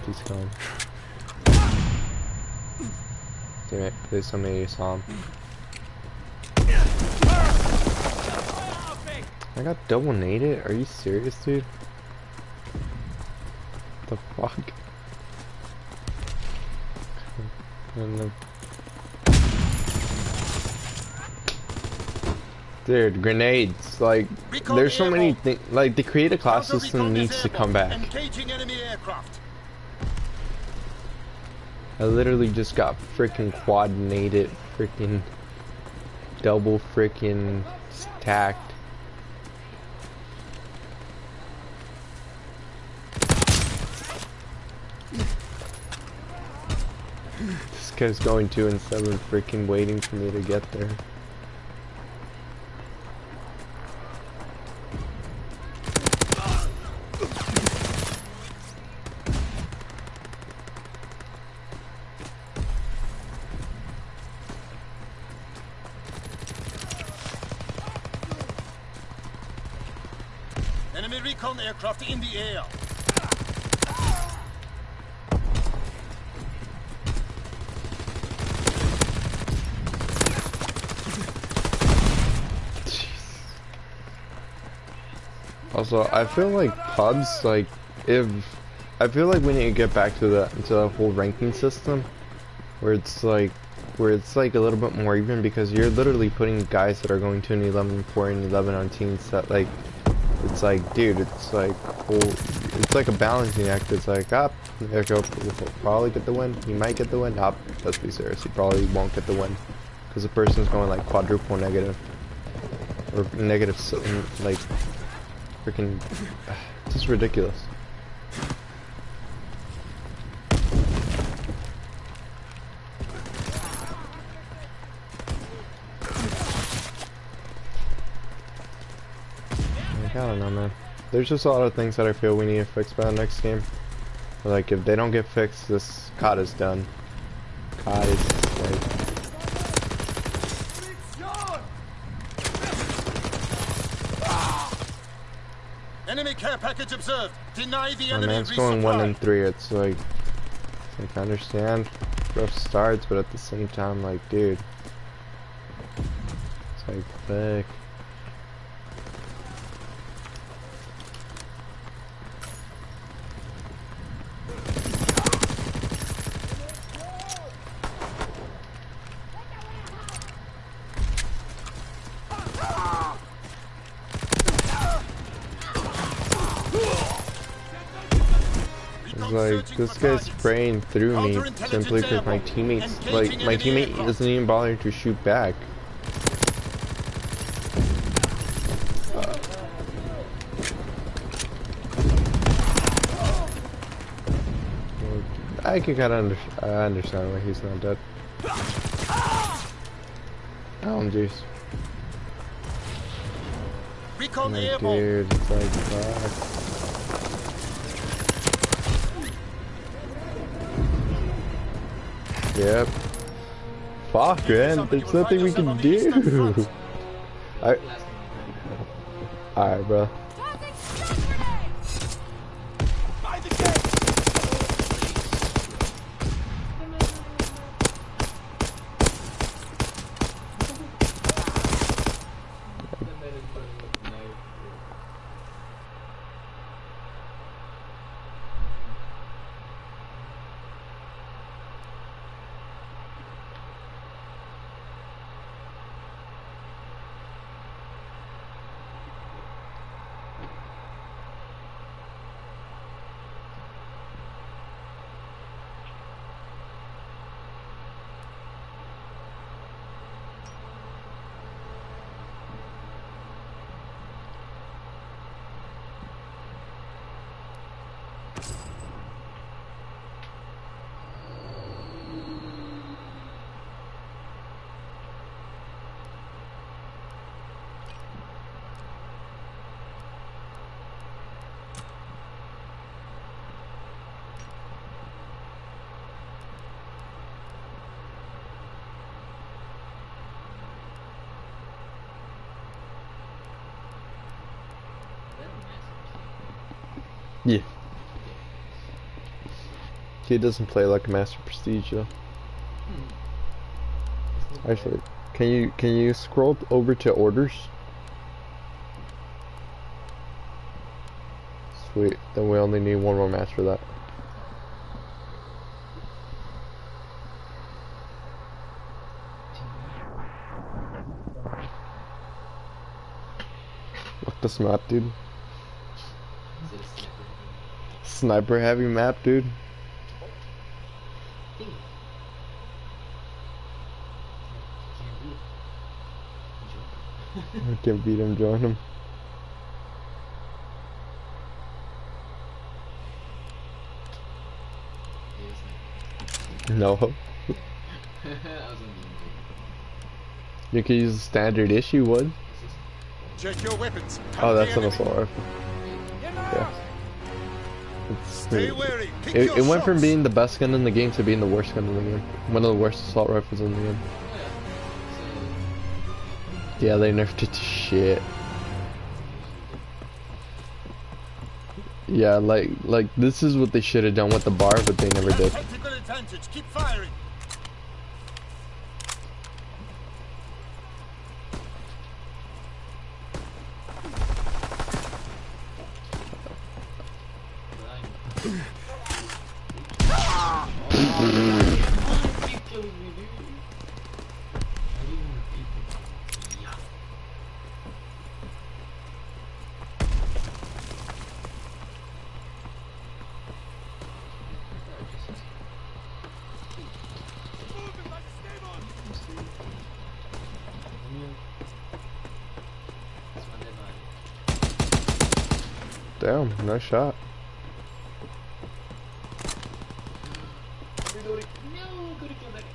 He's gone. Damn it, please tell me you saw him. I got double naded? Are you serious, dude? What the fuck? And the... Dude, grenades, like, there's so many things, like, the creative class system needs to come back. Engaging enemy aircraft. I literally just got freaking quad-nated, freaking double freaking stacked. This guy's going 2 and 7, freaking waiting for me to get there. Enemy recon aircraft in the air. Also, I feel like pubs, like, if I feel like we need to get back to the whole ranking system, where it's like a little bit more even, because you're literally putting guys that are going to an 11-4 and 11 on teams that, like, it's like, dude, it's like it's like a balancing act. It's like, there you go, he'll probably get the win. He might get the win. Let's be serious, he probably won't get the win, because the person's going like quadruple negative or negative, like. Freaking, it's just ridiculous. Like, I don't know, man. There's just a lot of things that I feel we need to fix by the next game. Like, if they don't get fixed, this COD is done. COD is like. Enemy care package observed. Deny the My enemy man's going 1 resupply. and 3. It's like I understand rough starts, but at the same time, like, dude, it's like thick. Like, this guy's spraying through me simply because my teammates, like, my teammate isn't even bothering to shoot back. I can kind of understand why he's not dead. Oh, jeez. Recon Like, airborne. dude, it's like, fuck. Yep. Fuck, man. There's nothing we can do. Alright, bro. Yeah. He doesn't play like a Master Prestige though. Actually, can you scroll over to orders? Sweet. Then we only need one more match for that. Look this map, dude. Sniper heavy map, dude. I can beat him, join him. No. You could use a standard issue one. Check your weapons. Oh, that's an assault rifle. Yeah. Stay wary. Pick It your went from shots. being the best gun in the game to being the worst gun in the game. One of the worst assault rifles in the game. Yeah, they nerfed it to shit. Yeah, like this is what they should have done with the bar, but they never did. Tactical advantage. Keep firing. Keep killing me, dude. Damn, nice shot. No, could've killed that guy.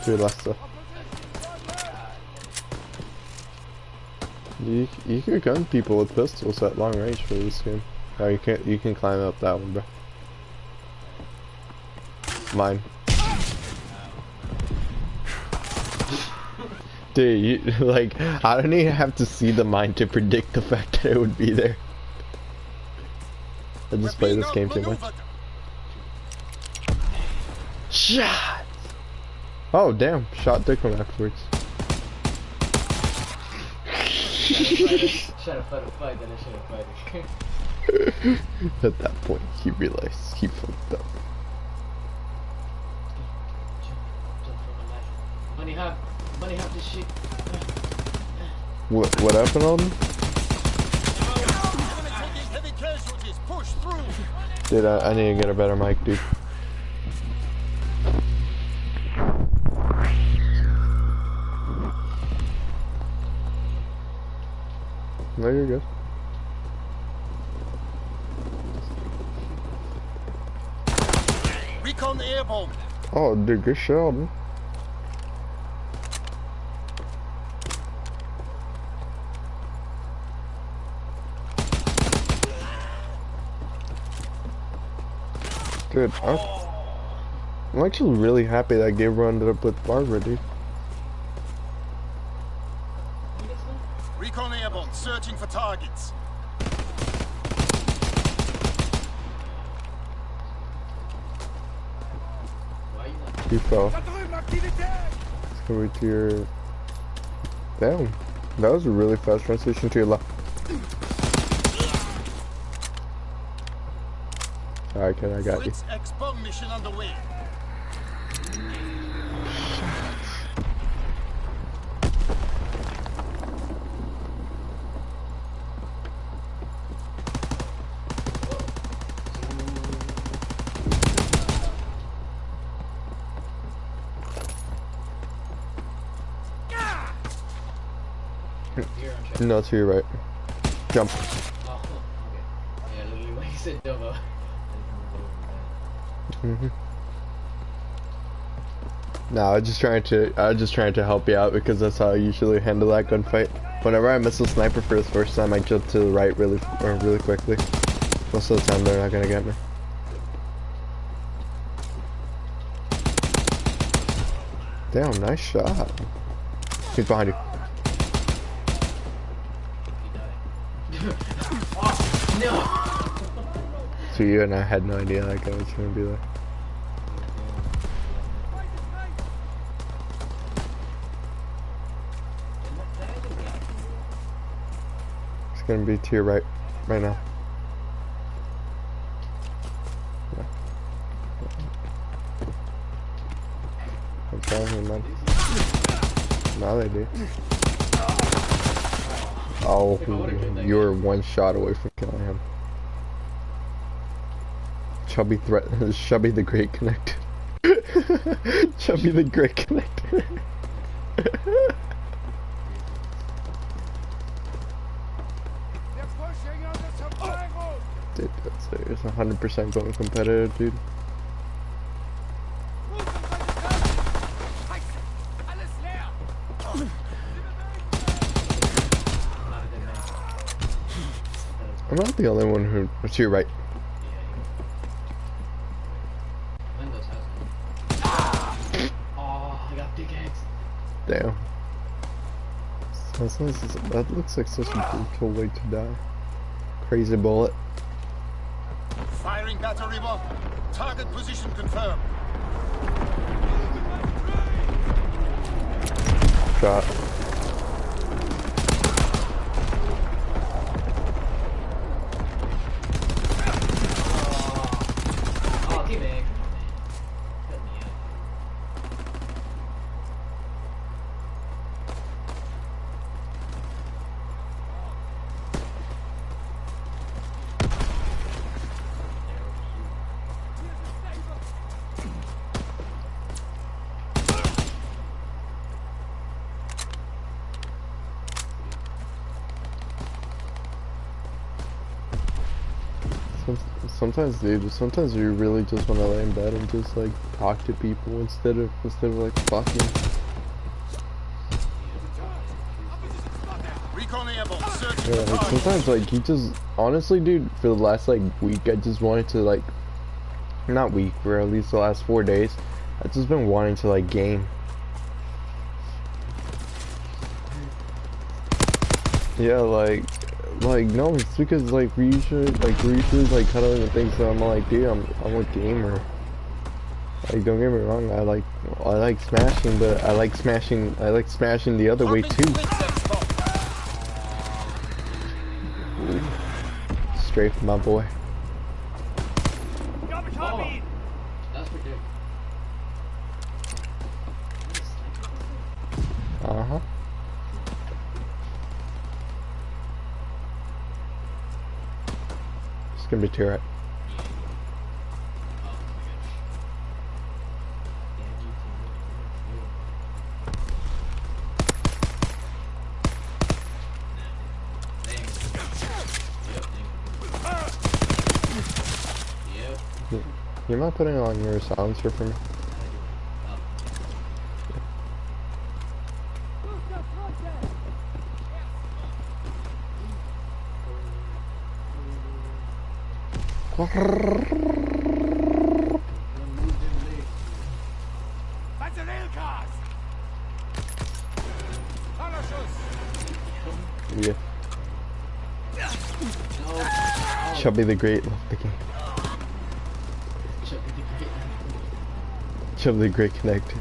Dude, Lester. You can gun people with pistols at long range for this game. Oh, you can't. You can climb up that one, bro. Mine. Dude, you, like, I don't even have to see the mine to predict the fact that it would be there. I just play this game too much. Shot! Oh, damn. Shot Dickham afterwards. Should have fought a fight, then I should have fight. At that point, he realized he fucked up. Jump for my life. Money have this shit. What happened, Alden? Heavy casualties. Push through. Dude, I need to get a better mic, dude. No, you're good. Recon airborne. Oh, dude, good shot, Alden. Dude, I'm actually really happy that Gabriel ended up with Barbara, dude. Recon airborne. Searching for targets. He fell. Let's go to your... Damn. That was a really fast transition to your left. Alright, kid, I got you. Fritz X-bomb mission underway. No, to your right. Jump. Oh, okay. Yeah, literally when you said double. No, I was just trying to help you out because that's how I usually handle that gunfight. Whenever I miss a sniper for the first time, I jump to the right really quickly. Most of the time, they're not gonna get me. Damn, nice shot. He's behind you. No! So you and I had no idea that guy was gonna be there. It's gonna be to your right now. Yeah. I'm telling you, man. Now they do. Oh, you're one shot away from killing him. Chubby Chubby the Great Connector. Chubby the Great Connector. Dude, it's 100% going competitive, dude. I'm not the only one who... To your right. Oh, I got dickhead. Damn. That looks like such a brutal way to die. Crazy bullet. Firing battery 1. Target position confirmed. Shot. Oh, teammate. Help me out. Sometimes, dude, sometimes you really just want to lay in bed and just like talk to people instead of like fucking. Recon airborne. Searching Yeah, for like targets. sometimes like you just honestly, dude, for the last like week, I just wanted to like, not week, for at least the last 4 days, I've just been wanting to like game. Yeah, like no, it's because like we usually like cuddling and things. So I'm like, dude, I'm a gamer. Like, don't get me wrong, I like smashing, but I like smashing the other way Dropping too. quick set spot. Straight from my boy. Oh, that's pretty good. Uh-huh. It's gonna be turret. You mind putting on your silencer for me? Yeah. Chubby the Great left the game. Chubby the Great connected.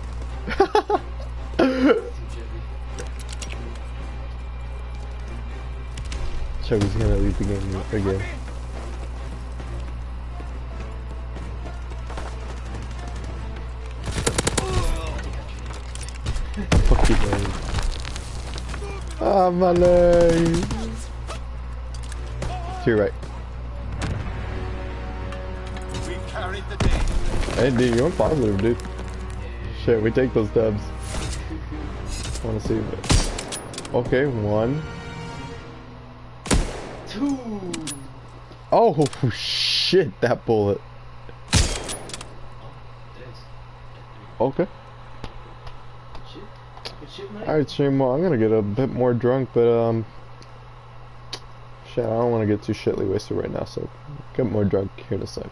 Chubby's gonna leave the game again. Fuck you, man. Ah, my leg. To your right. We've carried the day. Hey, dude, you're on positive, dude. Shit, we take those dubs. I wanna see that. Okay, 1. 2. Oh, shit, that bullet. Okay. Alright, stream, well, I'm gonna get a bit more drunk, but, shit, I don't wanna get too shitly wasted right now, so get more drunk here in a sec.